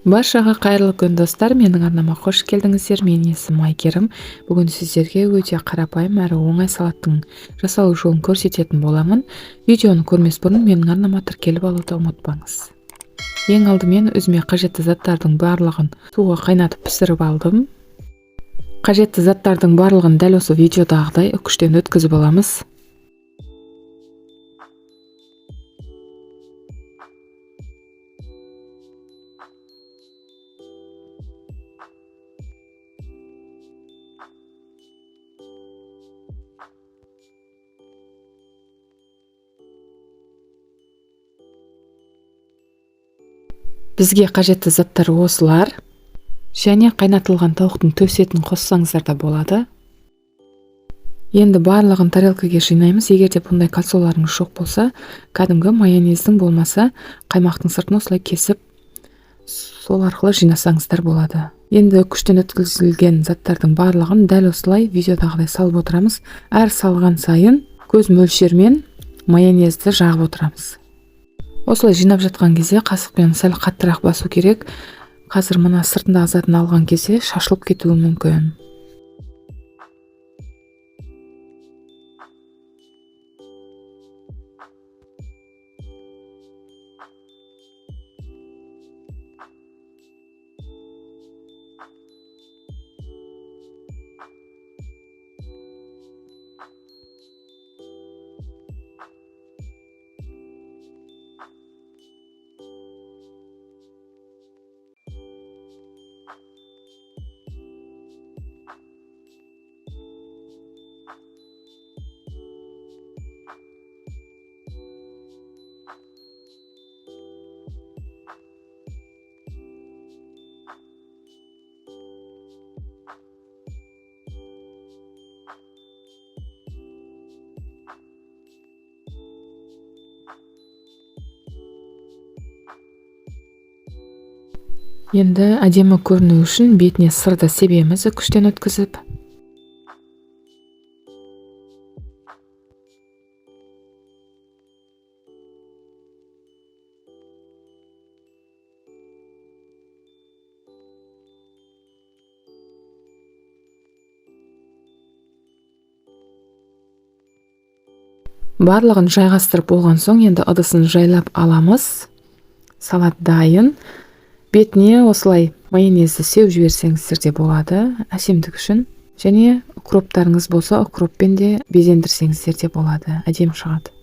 Баршаға қайырлы күн достар, менің арнама қош келдіңіздер. Менің есімім Айгерім. Бүгін сіздерге өте қарапайым әрі оңай салаттың жасалу жолын көрсететін боламын. Видеоны көрмес бұрын менің арнама тіркеліп алуды ұмытпаңыз. Ең алдымен өзіме қажетті заттардың барлығын суға қайнатып пісіріп алдым. Қажетті заттардың барлығын дәл осы видеодағыдай үкіштен өткізіп аламыз. Бізге қажетті заттар осылар. Және қайнатылған тауықтың төс етін қоссаңыздар да болады. Енді барлығын тарелкаға жинаймыз. Егер де бұндай кальцоларыңыз жоқ болса, кәдімгі майонездің болмаса, қаймақтың сыртын осылай кесіп, сол арқылы жинасаңыздар болады. Енді үкіштен өткізілген заттардың барлығын дәл осылай видеодағыдай салып отырамыз. Әр салған сайын көз мөлшермен майонезді жағып отырамыз. Осылай жинап жатқан кезде қасықпен сәл қаттырақ басу керек. Қазір мына сыртындағы затын алған кезде шашылып кетуі мүмкін. Енді әдемі көріну үшін бетіне сырды себеміз үкіштен өткізіп. Барлығын жайғастырып болған соң, енді ыдысын жайлап аламыз. Салат дайын. Бетіне осылай майонезді сеуіп жіберсеңіздер де болады, әсемдік үшін. Және укроптарыңыз болса, укроппен де безендірсеңіздер де болады, әдемі шығады.